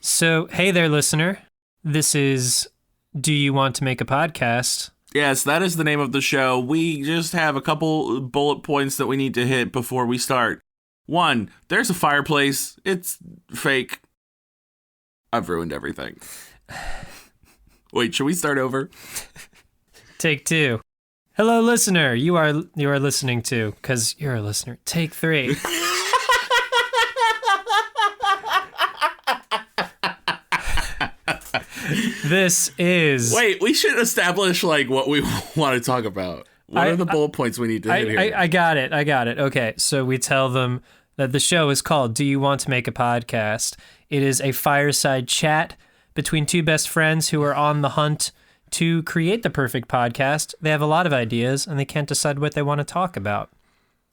So, hey there, listener. This is Do You Want to Make a Podcast? Yes, that is the name of the show. We just have a couple bullet points that we need to hit before we start. 1, there's a fireplace. It's fake. I've ruined everything. Wait, should we start over? Take 2. Hello, listener. You are listening to, because you're a listener. Take 3. This is... Wait, we should establish, what we want to talk about. What are the bullet points we need to hit here? I got it. Okay, so we tell them that the show is called Do You Want to Make a Podcast? It is a fireside chat between two best friends who are on the hunt to create the perfect podcast. They have a lot of ideas, and they can't decide what they want to talk about.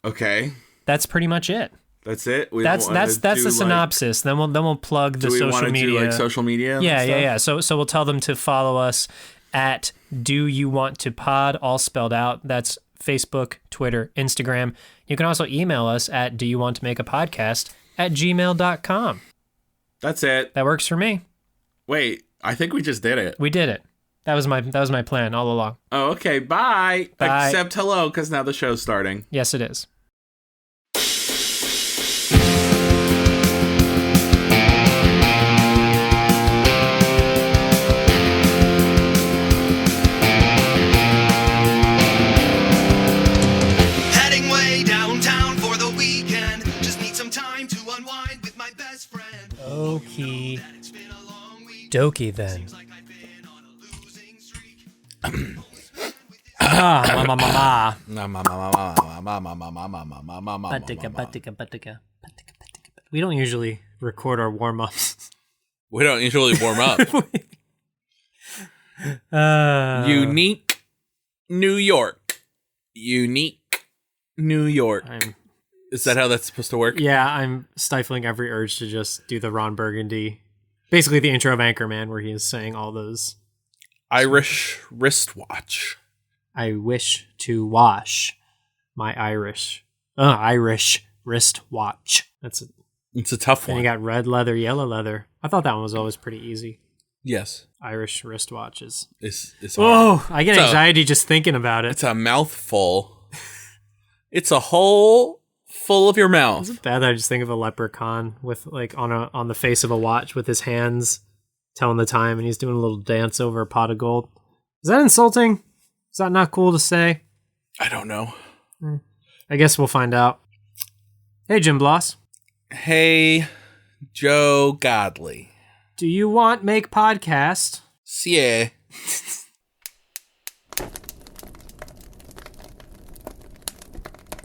Okay. That's pretty much it. That's it? That's the synopsis. Then we'll plug the social media. Do we want to do social media? Yeah. So we'll tell them to follow us at Do You Want to Pod, all spelled out. That's Facebook, Twitter, Instagram. You can also email us at doyouwanttomakeapodcast@gmail.com. That's it. That works for me. Wait, I think we just did it. We did it. That was my plan all along. Oh, okay. Bye. Bye. Except hello, because now the show's starting. Yes, it is. Okie dokie then. We don't usually record our warm-ups. We don't usually warm up. Unique New York. Is that how that's supposed to work? Yeah, I'm stifling every urge to just do the Ron Burgundy, basically the intro of Anchorman, where he is saying all those. Irish wristwatch. I wish to wash my Irish wristwatch. It's a tough one. And you got red leather, yellow leather. I thought that one was always pretty easy. Yes. Irish wristwatches. It's oh, I get anxiety just thinking about it. It's a mouthful. It's a hole full of your mouth. Is it bad that I just think of a leprechaun with on the face of a watch with his hands telling the time, and he's doing a little dance over a pot of gold? Is that insulting? Is that not cool to say? I don't know. I guess we'll find out. Hey, Jim Bloss. Hey, Joe Godley. Do you want make podcast? Yeah.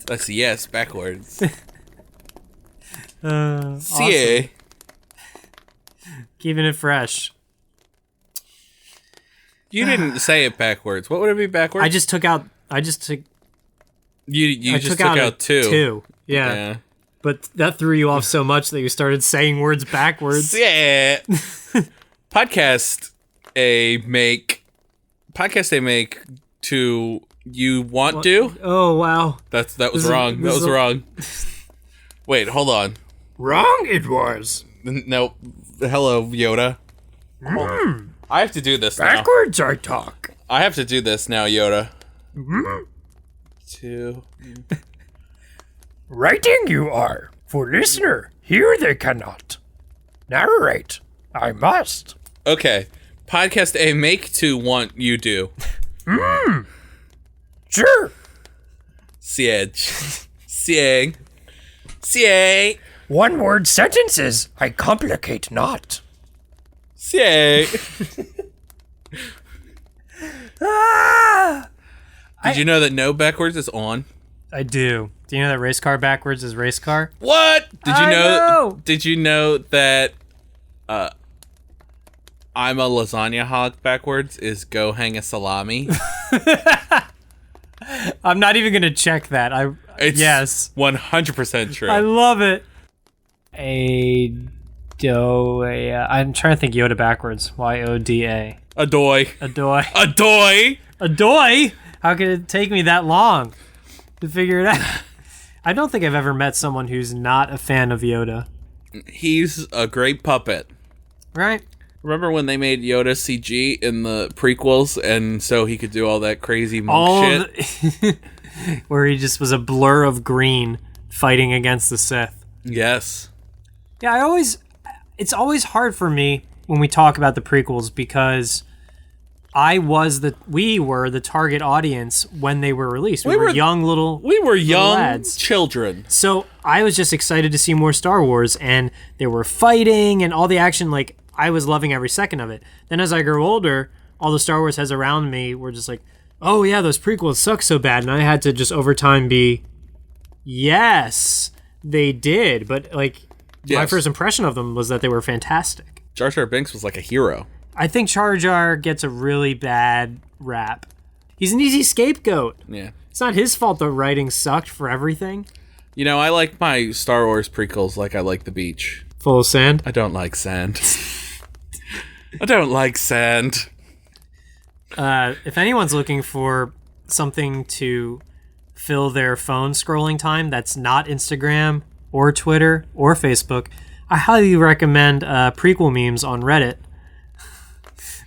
That's yes backwards. Awesome. Keeping it fresh. You didn't say it backwards. What would it be backwards? You just took out 2. 2. Yeah. But that threw you off so much that you started saying words backwards. Yeah. Podcast they make to you want to? Oh, wow. That was wrong. That was wrong. Wait, hold on. Wrong it was. No. Hello, Yoda. I have to do this now. Backwards I talk. I have to do this now, Yoda. 2. Writing you are. For listener, here they cannot. Narrate. I must. Okay. Podcast A make to want you do. Sure. Sieg. One word sentences I complicate not. Sieg. Did you know that no backwards is on? I do. Do you know that race car backwards is race car? What? Did you know? Did you know that I'm a lasagna hog backwards is go hang a salami? I'm not even gonna check that. Yes, 100% true. I love it. I'm trying to think Yoda backwards. Y-O-D-A. Adoy. Adoy? How could it take me that long to figure it out? I don't think I've ever met someone who's not a fan of Yoda. He's a great puppet. Right? Remember when they made Yoda CG in the prequels, and so he could do all that crazy monk shit? Where he just was a blur of green fighting against the Sith. Yes. Yeah, it's always hard for me when we talk about the prequels because we were the target audience when they were released. We were young little lads. Children. So I was just excited to see more Star Wars, and they were fighting and all the action. Like, I was loving every second of it. Then as I grew older, all the Star Wars heads around me were just like, oh yeah, those prequels suck so bad. And I had to just over time be, yes, they did. But like, my first impression of them was that they were fantastic. Jar Jar Binks was like a hero. I think Jar Jar gets a really bad rap. He's an easy scapegoat. Yeah. It's not his fault the writing sucked for everything. You know, I like my Star Wars prequels like I like the beach. Full of sand? I don't like sand. I don't like sand. If anyone's looking for something to fill their phone scrolling time that's not Instagram or Twitter or Facebook, I highly recommend prequel memes on Reddit.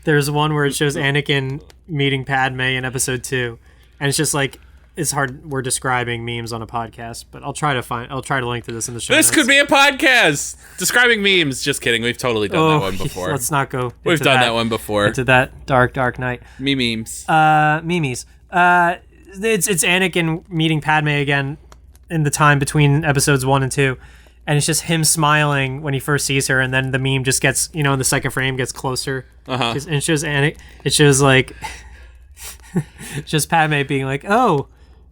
There's one where it shows Anakin meeting Padme in episode 2, and it's just like, it's hard. We're describing memes on a podcast, but I'll try to link to this in the show notes. This could be a podcast describing memes. Just kidding. We've totally done that one before. Let's not go. We've done that one before. Into that dark night. Memes. Memes. It's Anakin meeting Padme again in the time between episodes 1 and 2, and it's just him smiling when he first sees her, and then the meme just gets, in the second frame gets closer. Uh-huh. And it shows it shows like just Padme being like, "Oh,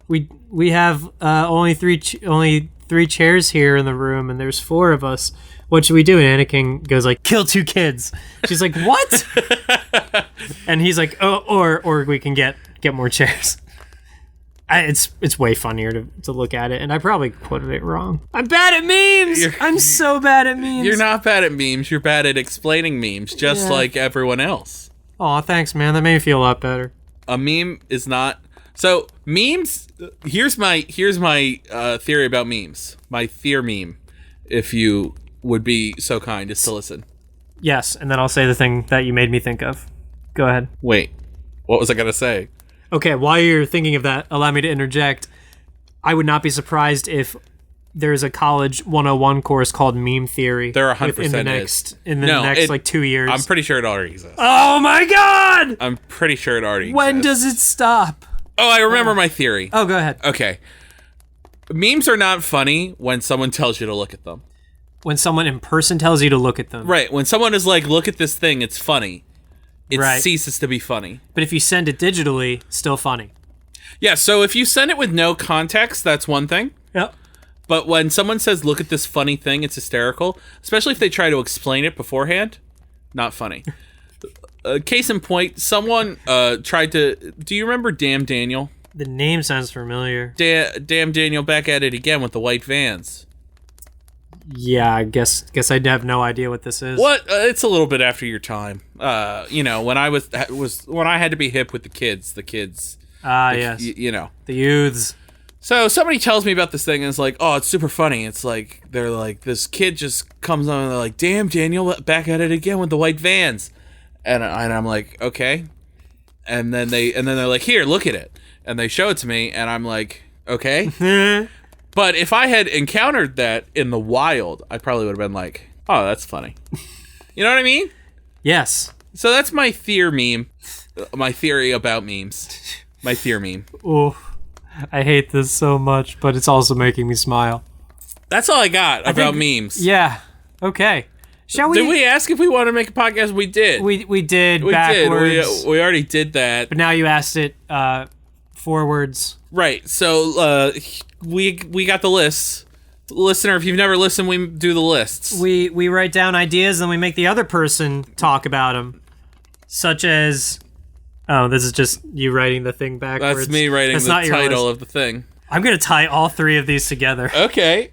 we have only three chairs here in the room, and there's 4 of us. What should we do?" And Anakin goes like, "Kill 2 kids." She's like, "What?" And he's like, "Oh, or we can get more chairs." It's way funnier to look at it, and I probably quoted it wrong. I'm bad at memes. I'm so bad at memes. You're not bad at memes. You're bad at explaining memes, just like everyone else. Aw, thanks, man. That made me feel a lot better. A meme is not... So, memes... Here's my theory about memes. My fear meme, if you would be so kind as to listen. Yes, and then I'll say the thing that you made me think of. Go ahead. Wait, what was I going to say? Okay, while you're thinking of that, allow me to interject. I would not be surprised if there's a college 101 course called meme theory. There 100% in the next 2 years. I'm pretty sure it already exists. Oh my god! I'm pretty sure it already exists. When does it stop? Oh, I remember my theory. Oh, go ahead. Okay. Memes are not funny when someone tells you to look at them. When someone in person tells you to look at them. Right. When someone is like, look at this thing, it's funny. It right. ceases to be funny. But if you send it digitally, still funny. Yeah, so if you send it with no context, that's one thing. Yep. But when someone says, look at this funny thing, it's hysterical. Especially if they try to explain it beforehand. Not funny. Case in point, someone tried to... Do you remember Damn Daniel? The name sounds familiar. Damn Daniel back at it again with the white vans. Yeah, I guess I have no idea what this is. What? It's a little bit after your time. When I when I had to be hip with the kids. Yes. The youths. So somebody tells me about this thing and it's like, oh, it's super funny. It's like they're like, this kid just comes on and they're like, damn, Daniel, back at it again with the white vans, and I'm like, okay, and then they're like, here, look at it, and they show it to me, and I'm like, okay. But if I had encountered that in the wild, I probably would have been like, oh, that's funny. You know what I mean? Yes. So that's my meme. My theory about memes. My fear meme. Oh, I hate this so much, but it's also making me smile. That's all I got about memes. Yeah. Okay. Shall we? Did we ask if we wanted to make a podcast? We did. We did backwards. We already did that. But now you asked it forwards. Right. So we got the lists. Listener, if you've never listened, we do the lists. We write down ideas and we make the other person talk about them. Such as... Oh, this is just you writing the thing backwards. That's me writing the title of the thing. I'm going to tie all 3 of these together. Okay.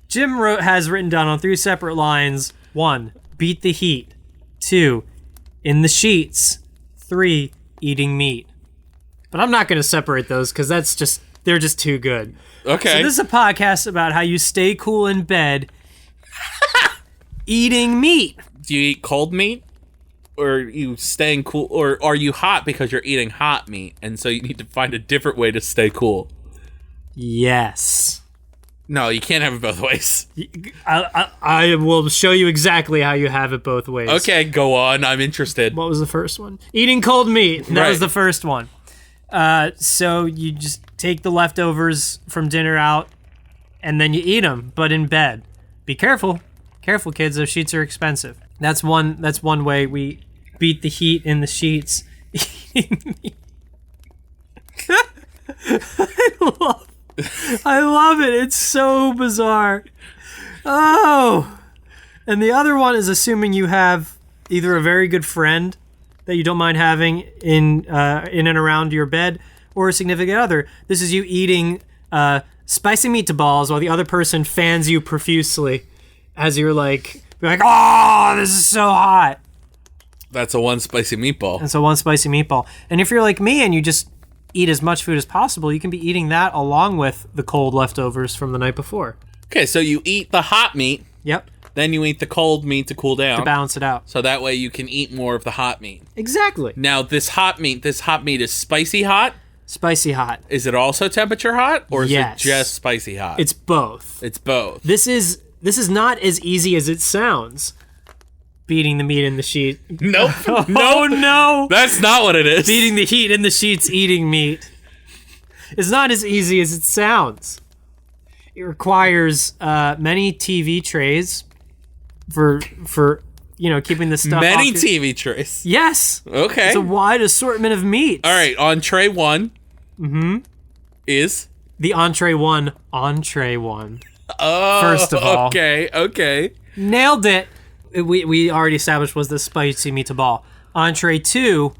Jim has written down on 3 separate lines. 1, beat the heat. 2, in the sheets. 3, eating meat. But I'm not going to separate those because they're just too good. Okay. So this is a podcast about how you stay cool in bed eating meat. Do you eat cold meat? Or are you staying cool? Or are you hot because you're eating hot meat? And so you need to find a different way to stay cool. Yes. No, you can't have it both ways. I will show you exactly how you have it both ways. Okay, go on. I'm interested. What was the first one? Eating cold meat. That Right. was the first one. So you just take the leftovers from dinner out, and then you eat them, but in bed. Be careful. Careful, kids. Those sheets are expensive. That's one way we beat the heat in the sheets. I love it. It's so bizarre. Oh. And the other one is assuming you have either a very good friend that you don't mind having in and around your bed, or a significant other. This is you eating spicy meatballs while the other person fans you profusely as you're like, oh, this is so hot. That's a one spicy meatball. And so one spicy meatball. And if you're like me and you just eat as much food as possible, you can be eating that along with the cold leftovers from the night before. Okay, so you eat the hot meat. Yep. Then you eat the cold meat to cool down. To balance it out. So that way you can eat more of the hot meat. Exactly. Now, this hot meat is spicy hot? Spicy hot. Is it also temperature hot? Or is Yes. it just spicy hot? It's both. It's both. This is not as easy as it sounds. Beating the meat in the sheet. Nope. Oh Nope. no! That's not what it is. Beating the heat in the sheets, eating meat. It's not as easy as it sounds. It requires many TV trays for keeping the stuff. Many off TV trays. Yes. Okay. It's a wide assortment of meats. All right. On tray one. Is The entree one. oh First of all. Okay. Nailed it. We already established was the spicy meatball. Entree two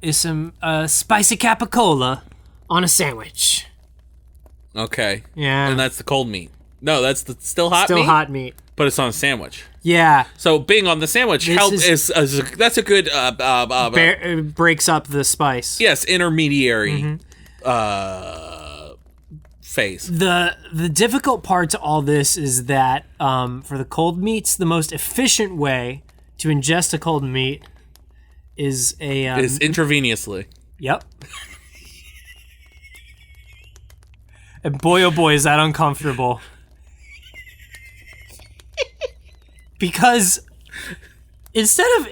is some spicy capicola on a sandwich. Okay. Yeah. And that's the cold meat. No, that's the still hot Still meat. hot meat. But it's on a sandwich. Yeah. So being on the sandwich that's a good It breaks up the spice. yes, intermediary phase. The difficult part to all this is that for the cold meats, the most efficient way to ingest a cold meat is Is intravenously. Yep. And boy, oh boy, is that uncomfortable. Because instead of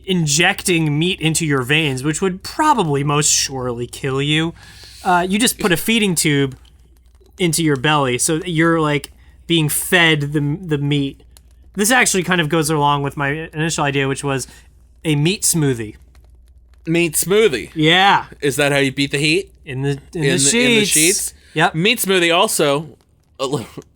injecting meat into your veins, which would probably most surely kill you, you just put a feeding tube into your belly, so you're like being fed the meat. This actually kind of goes along with my initial idea, which was a meat smoothie. Meat smoothie. Yeah, Is that how you beat the heat? in the sheets. In the sheets? Yep. Meat smoothie also.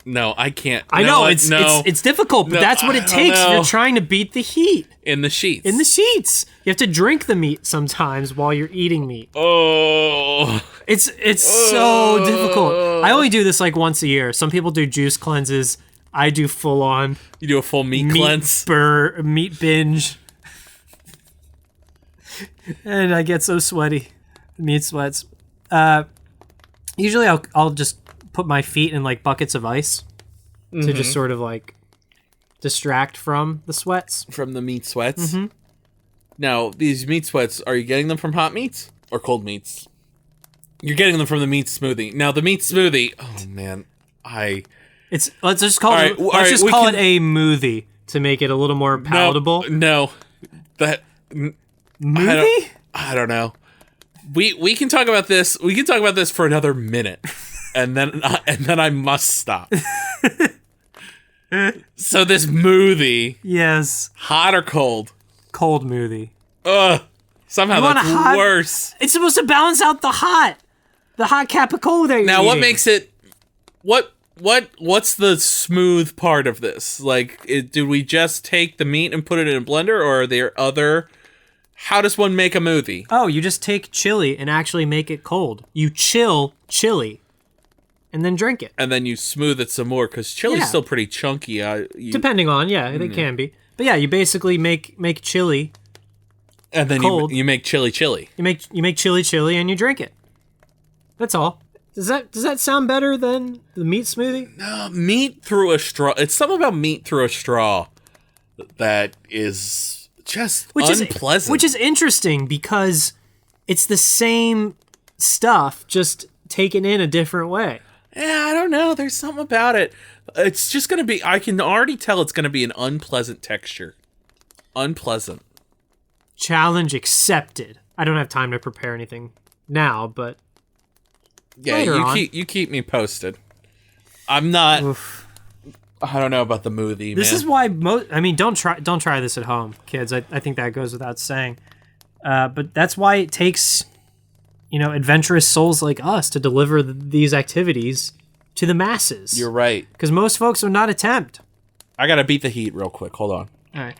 No, I can't. I know it's difficult, but No, that's what it oh, takes if no. you're trying to beat the heat. In the sheets. In the sheets, you have to drink the meat sometimes while you're eating meat. Oh. It's so difficult. I only do this like once a year. Some people do juice cleanses. I do full on You do a full meat cleanse. meat binge, and I get so sweaty. The meat sweats. Usually I'll just put my feet in like buckets of ice to just sort of like distract from the sweats. From the meat sweats. Now, these meat sweats, are you getting them from hot meats or cold meats? You're getting them from the meat smoothie. Now, the meat smoothie. Oh man, Let's just call it. Let's just call it a smoothie to make it a little more palatable. No, that Smoothie? I don't know. We can talk about this. We can talk about this for another minute, and then I must stop. So this smoothie, Yes, hot or cold? cold smoothie. Ugh. Somehow You want that's a hot- worse. It's supposed to balance out the hot capicola that you're Now, what eating. makes it? What's the smooth part of this? Like, do we just take the meat and put it in a blender, or are there other? How does one make a smoothie? Oh, you just take chili and actually make it cold. You chill chili, and then drink it. And then you smooth it some more because chili's Yeah. still pretty chunky. Depending on, they can be. But yeah, you basically make chili. And then cold. you make chili. You make chili and you drink it. That's all. Does that sound better than the meat smoothie? No, meat through a straw. It's something about meat through a straw that is just unpleasant. Which is interesting because it's the same stuff, just taken in a different way. Yeah, I don't know. There's something about it. It's just going to be, I can already tell it's going to be an unpleasant texture. Unpleasant. Challenge accepted. I don't have time to prepare anything now, but yeah, you keep me posted. I'm not. Oof. I don't know about the movie. This is why don't try this at home, kids. I think that goes without saying. But that's why it takes, adventurous souls like us to deliver these activities to the masses. You're right. Because most folks would not attempt. I gotta beat the heat real quick. Hold on. All right.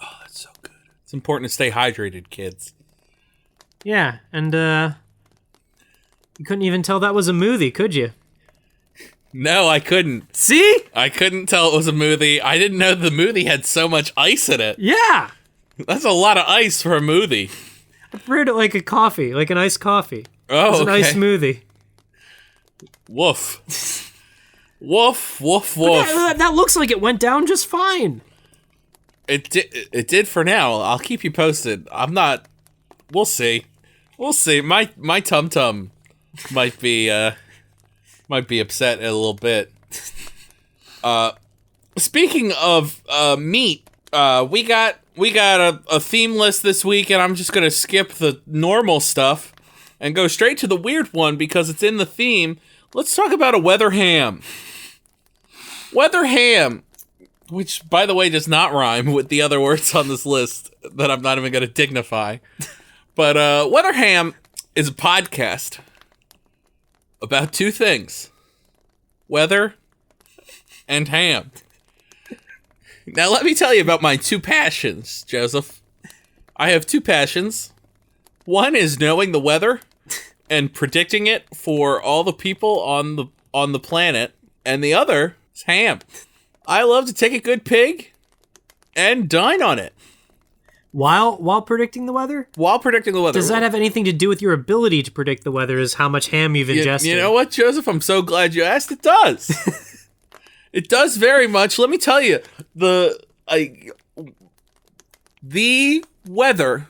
Oh, that's so good. It's important to stay hydrated, kids. Yeah, and you couldn't even tell that was a movie, could you? No, I couldn't. See? I couldn't tell it was a movie. I didn't know the movie had so much ice in it. Yeah. That's a lot of ice for a movie. I brewed it like a coffee, like an iced coffee. Oh, it's an iced smoothie. Woof. Woof, woof, woof. That looks like it went down just fine. It did for now. I'll keep you posted. I'm not. We'll see. We'll see. My tum-tum might be upset a little bit. Speaking of meat, we got a theme list this week, and I'm just gonna skip the normal stuff and go straight to the weird one because it's in the theme. Let's talk about a weather ham. Weather ham, which, by the way, does not rhyme with the other words on this list that I'm not even gonna dignify. But Weather Ham is a podcast about two things. Weather and ham. Now let me tell you about my two passions, Joseph. I have two passions. One is knowing the weather and predicting it for all the people on the planet, and the other is ham. I love to take a good pig and dine on it. While predicting the weather? While predicting the weather. Does that have anything to do with your ability to predict the weather, is how much ham you've ingested? You know what, Joseph? I'm so glad you asked. It does. It does very much. Let me tell you, the weather.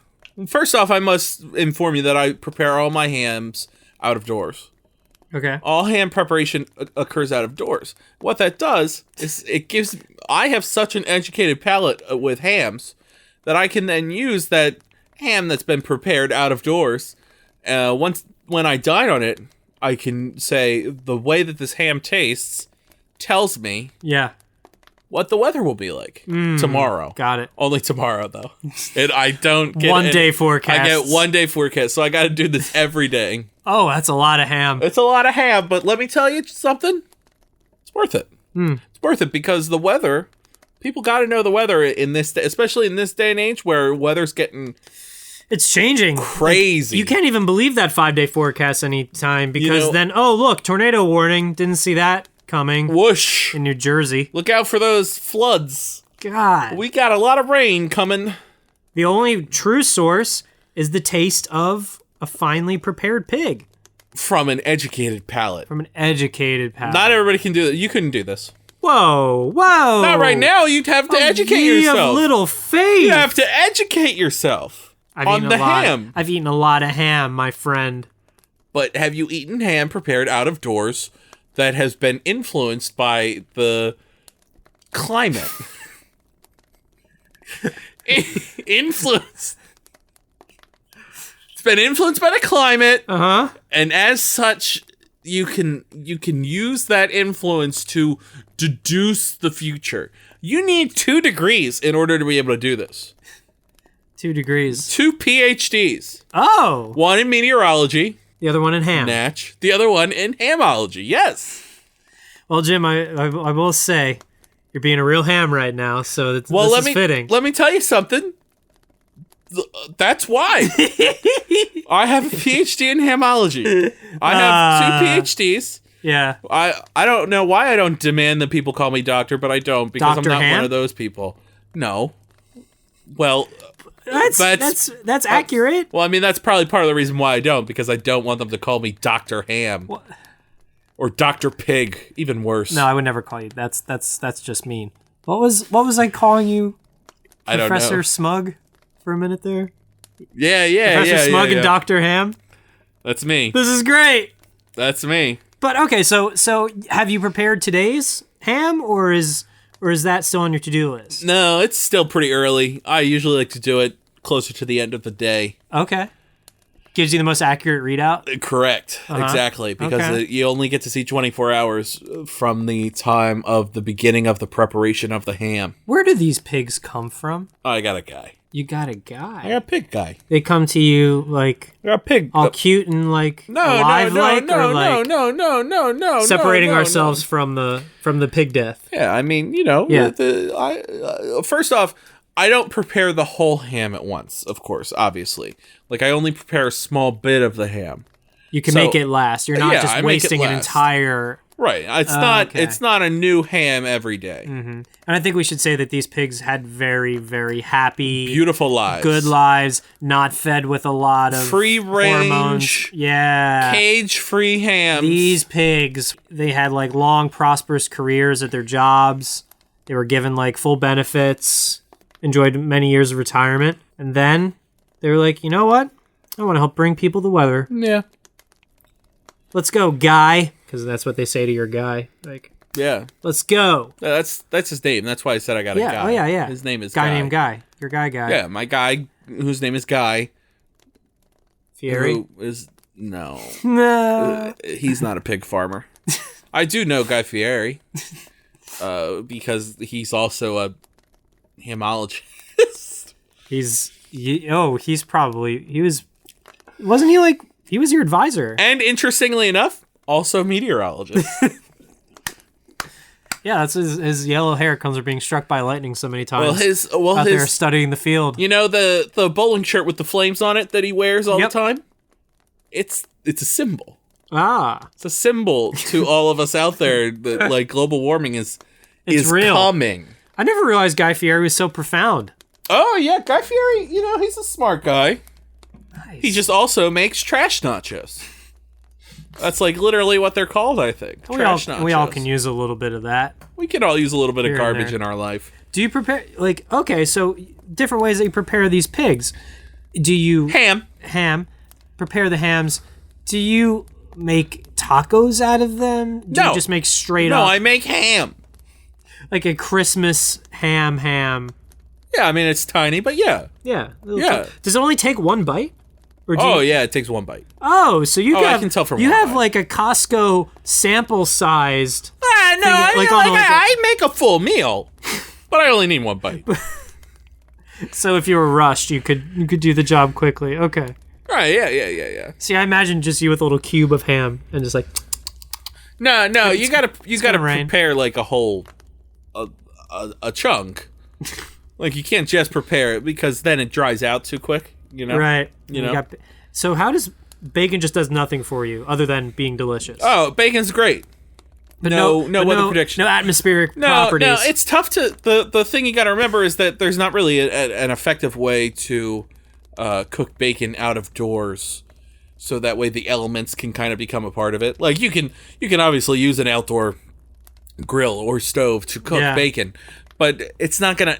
First off, I must inform you that I prepare all my hams out of doors. Okay. All ham preparation occurs out of doors. What that does is I have such an educated palate with hams that I can then use that ham that's been prepared out of doors. When I dine on it, I can say the way that this ham tastes tells me what the weather will be like tomorrow. Got it. Only tomorrow, though. I don't get one day forecast. I get 1 day forecast, so I got to do this every day. Oh, that's a lot of ham. It's a lot of ham, but let me tell you something. It's worth it. It's worth it because the weather. People got to know the weather in this, especially in this day and age where weather's getting. It's changing. Crazy. You can't even believe that 5 day forecast anytime because then, oh, look, tornado warning. Didn't see that coming. Whoosh. In New Jersey. Look out for those floods. God. We got a lot of rain coming. The only true source is the taste of a finely prepared pig. From an educated palate. From an educated palate. Not everybody can do that. You couldn't do this. Whoa. Not right now. You'd have to educate yourself. You have little faith. You have to educate yourself on the ham. I've eaten a lot of ham, my friend. But have you eaten ham prepared out of doors that has been influenced by the climate? Influenced. It's been influenced by the climate. Uh-huh. And as such, you can use that influence to deduce the future. You need 2 degrees in order to be able to do this. 2 degrees. 2 PhDs. Oh. One in meteorology. The other one in ham. Natch. The other one in hamology. Yes. Well, Jim, I will say, you're being a real ham right now, so this is fitting. Let me tell you something. That's why. I have a PhD in hamology. I have 2 PhDs. Yeah. I don't know why I don't demand that people call me doctor, but I don't because Dr. I'm not Ham? one of those people. No. Well, That's accurate. Well, I mean, that's probably part of the reason why I don't, because I don't want them to call me Dr. Ham. What? Or Dr. Pig, even worse. No, I would never call you. That's just mean. What was I calling you? I don't know. Professor Smug for a minute there? Yeah. Professor Smug and Dr. Ham? That's me. This is great. That's me. But okay, so have you prepared today's ham, or is that still on your to-do list? No, it's still pretty early. I usually like to do it closer to the end of the day. Okay. Gives you the most accurate readout? Correct. Exactly. Because you only get to see 24 hours from the time of the beginning of the preparation of the ham. Where do these pigs come from? Oh, I got a guy. You got a guy? I got a pig guy. They come to you like I got a pig. all cute and like alive, no. Separating ourselves from the pig death. Yeah, I mean, first off, I don't prepare the whole ham at once, of course, obviously. Like, I only prepare a small bit of the ham. You can make it last. You're not just wasting an entire... Right. It's not a new ham every day. Mm-hmm. And I think we should say that these pigs had very, very happy... beautiful lives. Good lives, not fed with a lot of free range. Hormones. Yeah. Cage-free hams. These pigs, they had like long, prosperous careers at their jobs. They were given like full benefits, enjoyed many years of retirement. And then they were like, you know what? I want to help bring people the weather. Yeah. Let's go, guy. Because that's what they say to your guy. Like, yeah. Let's go. That's his name. That's why I said I got a guy. Oh, yeah. His name is Guy named Guy. Your guy. Yeah, my guy, whose name is Guy. Fieri? Who is... No. No. He's not a pig farmer. I do know Guy Fieri. Because he's also a hamologist. He was your advisor. And interestingly enough, also a meteorologist. Yeah, that's his yellow hair comes from being struck by lightning so many times. Out there studying the field. You know the bowling shirt with the flames on it that he wears all the time? It's a symbol. Ah. It's a symbol to all of us out there that like global warming is real. Coming. I never realized Guy Fieri was so profound. Oh yeah, Guy Fieri, he's a smart guy. Nice. He just also makes trash nachos. That's like literally what they're called, I think. Trash nachos. We all can use a little bit of that. We can all use a little bit Here of garbage in our life. Do you prepare, so different ways that you prepare these pigs. Do you... Ham. Prepare the hams. Do you make tacos out of them? Do you just make straight up... No, I make ham. Like a Christmas ham. Yeah, I mean, it's tiny, but yeah. Yeah. Yeah. Does it only take one bite? Yeah, it takes one bite. Oh, so I can tell from you one have bite. like a Costco sample-sized... I make a full meal, but I only need one bite. So if you were rushed, you could do the job quickly. Okay. Right, yeah. See, I imagine just you with a little cube of ham and just like... No, you gotta prepare like a whole... a chunk. Like, you can't just prepare it because then it dries out too quick, Right. So how does bacon just does nothing for you other than being delicious? Oh, bacon's great. But no weather prediction. No atmospheric properties. No, it's tough to... The thing you gotta remember is that there's not really an effective way to cook bacon out of doors, so that way the elements can kind of become a part of it. Like, you can obviously use an outdoor grill or stove to cook bacon, but it's not gonna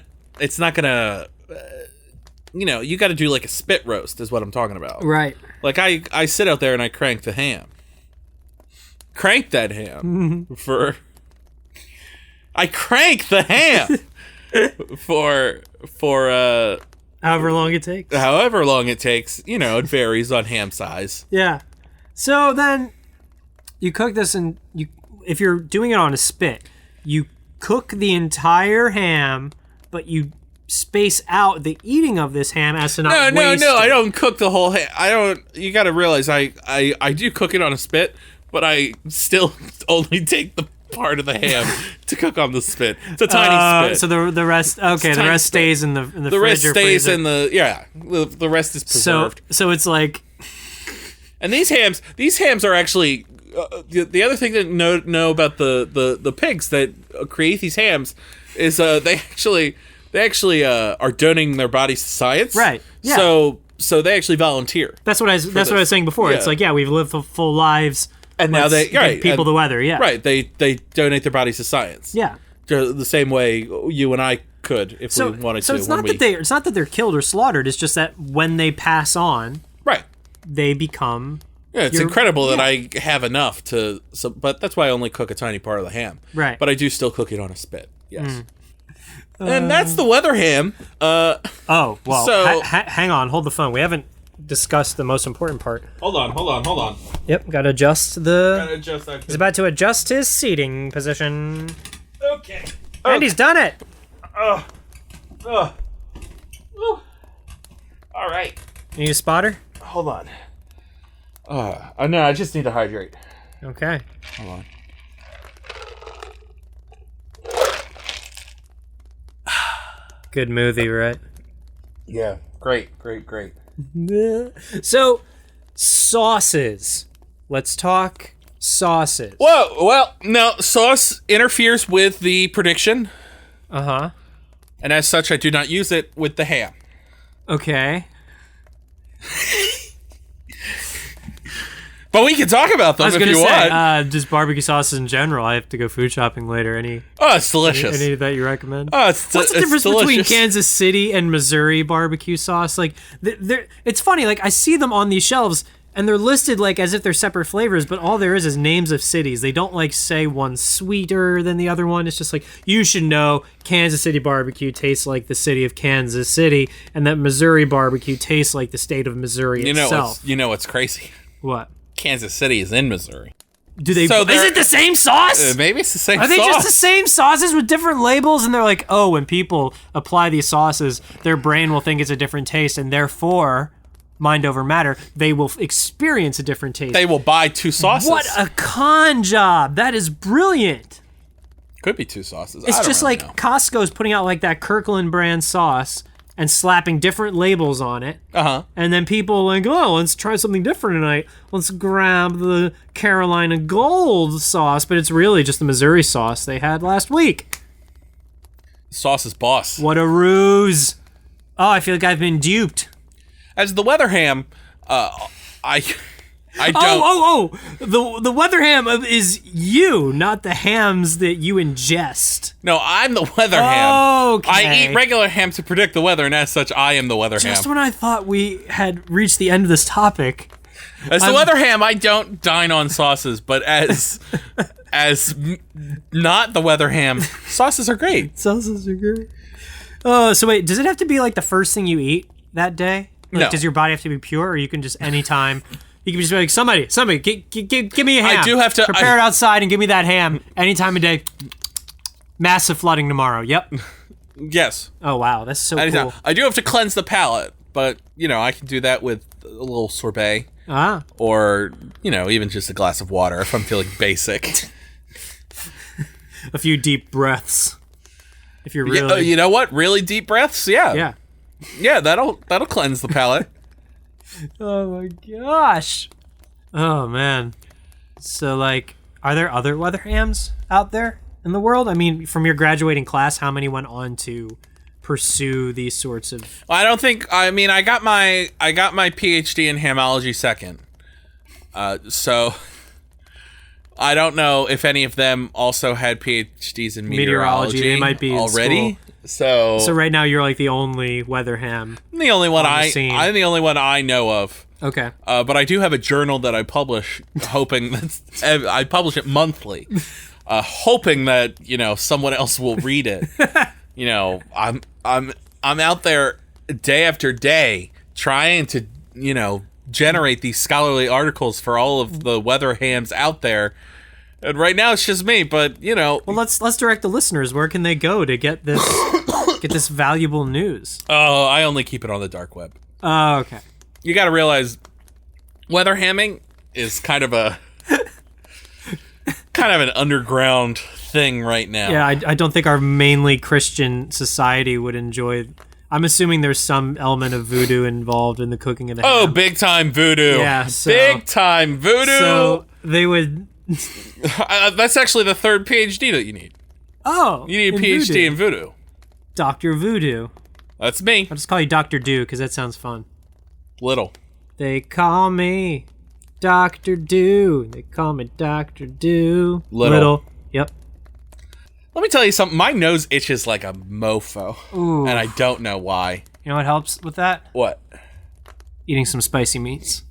you got to do like a spit roast is what I'm talking about. Right. Like, I sit out there and I crank the ham. Crank that ham I crank the ham for however long it takes. However long it takes, it varies on ham size. Yeah. So then you cook this, and if you're doing it on a spit, you cook the entire ham, but you space out the eating of this ham as to not waste No, it. I don't cook the whole ham. You got to realize I do cook it on a spit, but I still only take the part of the ham to cook on the spit. It's a tiny spit. So the rest, the rest stays in the fridge. The rest stays freezer. in the rest is preserved. So it's like, and these hams are actually the other thing to know about the pigs that create these hams is they they actually are donating their bodies to science. Right. Yeah. So they actually volunteer. That's what I was saying before. Yeah. It's like, yeah, we've lived full lives. And now Let's give people the weather. Yeah. Right. They donate their bodies to science. Yeah. The same way you and I could if we wanted to. So it's not that they're killed or slaughtered. It's just that when they pass on, right, they become. Yeah, it's incredible that I have enough to. So, but that's why I only cook a tiny part of the ham. Right. But I do still cook it on a spit. Yes. And that's the weather ham. Oh well. So hang on, hold the phone. We haven't discussed the most important part. Hold on. Yep, gotta adjust Gotta adjust that. He's about to adjust his seating position. Okay. And he's done it. All right. You need a spotter? Hold on. No, I just need to hydrate. Okay. Hold on. Good movie, right? Yeah. Great. So, sauces. Let's talk sauces. Whoa, well, no, sauce interferes with the prediction, Uh-huh. and as such, I do not use it with the ham. Okay. But we can talk about them I was if gonna you say, want. just barbecue sauces in general. I have to go food shopping later. Oh, it's delicious. Any that you recommend? Oh, What's the difference between Kansas City and Missouri barbecue sauce? Like, it's funny. Like, I see them on these shelves, and they're listed like as if they're separate flavors, but all there is names of cities. They don't like say one's sweeter than the other one. It's just like, you should know Kansas City barbecue tastes like the city of Kansas City, and that Missouri barbecue tastes like the state of Missouri itself. You know what's crazy? What? Kansas City is in Missouri. Do they? So is it the same sauce? Maybe it's the same Are sauce. they just the same sauces with different labels? And they're like, oh, when people apply these sauces, their brain will think it's a different taste, and therefore, mind over matter, they will experience a different taste. They will buy two sauces. What a con job! That is brilliant. Could be two sauces. It's I don't just really like know. Costco's putting out like that Kirkland brand sauce and slapping different labels on it. Uh-huh. And then people are like, oh, let's try something different tonight. Let's grab the Carolina Gold sauce, but it's really just the Missouri sauce they had last week. Sauce is boss. What a ruse. Oh, I feel like I've been duped. As the weather ham, I don't. The weather ham is you, not the hams that you ingest. No, I'm the weather ham. Okay. I eat regular ham to predict the weather, and as such, I am the weather ham. Just when I thought we had reached the end of this topic. As the weather ham, I don't dine on sauces, but not the weather ham, sauces are great. Sauces are great. Oh, so wait, does it have to be like the first thing you eat that day? Like, No. Does your body have to be pure, or you can just anytime? You can just be like, somebody, give me a ham. I do have to- prepare it outside and give me that ham any time of day. Massive flooding tomorrow. Yep. Yes. Oh wow, that's so Anytime. cool. I do have to cleanse the palate, but I can do that with a little sorbet, Ah, or even just a glass of water if I'm feeling basic. a few deep breaths. If you're really, Yeah, you know what? Really deep breaths. yeah. Yeah, that'll cleanse the palate. Oh my gosh. Oh man. So like, are there other weather hams out there in the world? I mean, from your graduating class, how many went on to pursue these sorts of? I don't think. I mean, I got my PhD in hamology second. So I don't know if any of them also had PhDs in meteorology. They might be in already. So right now you're like the only weather ham. I'm the only one on the scene. I'm the only one I know of. Okay. But I do have a journal that I publish, hoping that I publish it monthly, hoping that someone else will read it. I'm out there day after day trying to generate these scholarly articles for all of the weather hams out there. And right now it's just me, but Well, let's direct the listeners. Where can they go to get this valuable news? Oh, I only keep it on the dark web. Oh, okay. You got to realize, weather hamming is kind of an underground thing right now. Yeah, I don't think our mainly Christian society would enjoy. I'm assuming there's some element of voodoo involved in the cooking of the Oh, ham. big time voodoo. Yeah, so- big time voodoo. So they would. That's actually the third PhD that you need. Oh, You need a in PhD voodoo. in voodoo. Dr. Voodoo. That's me. I'll just call you Dr. Do because that sounds fun. Little. They call me Dr. Do. They call me Dr. Do. Little. Yep. Let me tell you something. My nose itches like a mofo. Ooh. And I don't know why. You know what helps with that? What? Eating some spicy meats.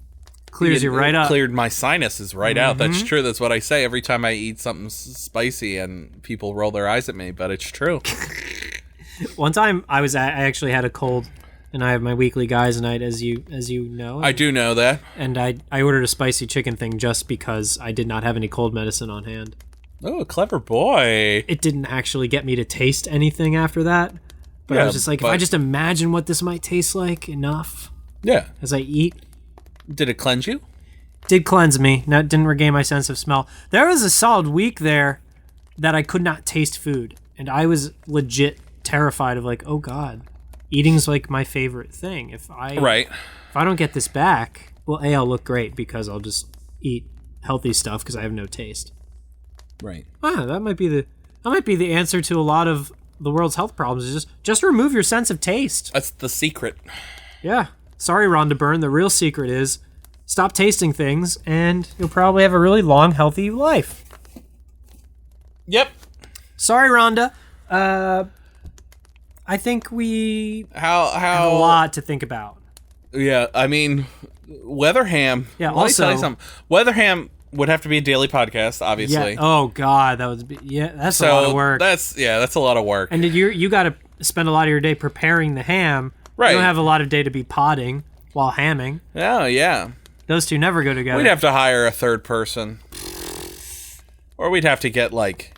Clears you right up. Cleared my sinuses right out. That's true. That's what I say every time I eat something spicy and people roll their eyes at me, but it's true. One time I actually had a cold, and I have my weekly guys night, as you know. I do know that. And I ordered a spicy chicken thing just because I did not have any cold medicine on hand. Oh, clever boy. It didn't actually get me to taste anything after that. But I was just like, if I just imagine what this might taste like enough as I eat. Did it cleanse you? Did cleanse me. No, didn't regain my sense of smell. There was a solid week there that I could not taste food. And I was legit terrified of like, oh God, eating's like my favorite thing. If I don't get this back, well, I'll look great because I'll just eat healthy stuff because I have no taste. Right. That might be the answer to a lot of the world's health problems. Is just remove your sense of taste. That's the secret. Yeah. Sorry, Rhonda Byrne. The real secret is stop tasting things, and you'll probably have a really long, healthy life. Yep. Sorry, Rhonda. I think we have a lot to think about. Yeah, I mean, Weatherham. Yeah. Let me tell you something. Weatherham would have to be a daily podcast, obviously. Yeah. Oh God, that's a lot of work. That's a lot of work. And you got to spend a lot of your day preparing the ham. Right. You don't have a lot of day to be potting while hamming. Oh yeah. Those two never go together. We'd have to hire a third person, or we'd have to get like.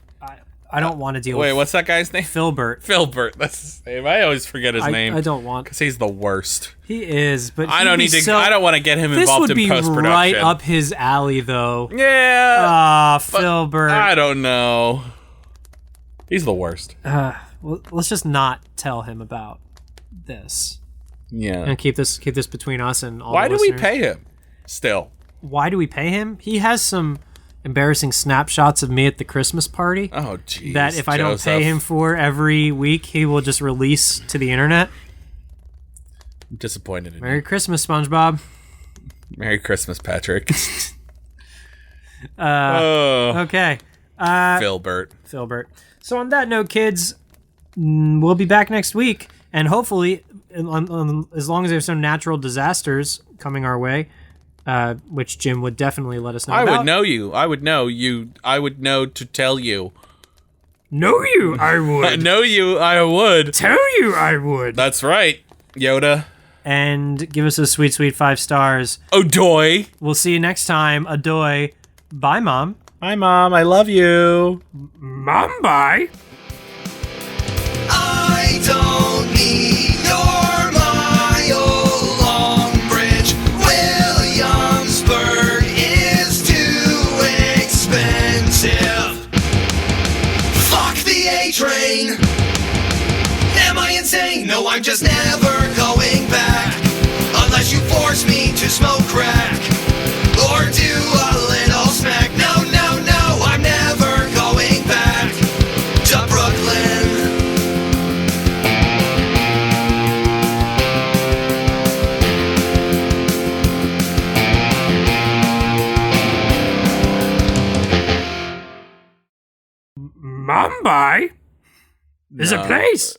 I don't want to deal with. Wait, what's that guy's name? Filbert. Filbert. That's his name. I always forget his name. I don't want. Because he's the worst. He is, but I don't need to. I don't want to get him involved in post production. This would be right up his alley, though. Yeah. Filbert. I don't know. He's the worst. Well, let's just not tell him about this. Yeah. And keep this between us and all. Why the do we listeners. pay him? Still. Why do we pay him? He has some embarrassing snapshots of me at the Christmas party. Oh, jeez. That if I don't pay him for every week, he will just release to the internet. I'm disappointed in Merry you. Christmas, SpongeBob. Merry Christmas, Patrick. Okay. Filbert. So on that note, kids, we'll be back next week, and hopefully, as long as there's no natural disasters coming our way, which Jim would definitely let us know about. I would know you. I would know you. I would know to tell you. Know you, I would. Know you, I would. Tell you, I would. That's right, Yoda. And give us a sweet, sweet 5 stars. Odoy. We'll see you next time. Adoy. Bye, Mom. Bye, Mom. I love you. Mom, bye. I don't need your mile long bridge. Williamsburg is too expensive. Fuck the A train. Am I insane? No, I'm just never going back. Unless you force me to smoke crack or do a little smack. No, no, no, I'm never going back to Brooklyn. Mumbai is a place.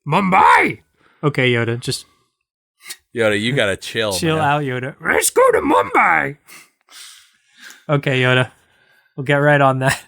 Mumbai. Okay, Yoda, just Yoda, you gotta chill. chill man. out, Yoda. Let's go to Mumbai. Okay, Yoda, we'll get right on that.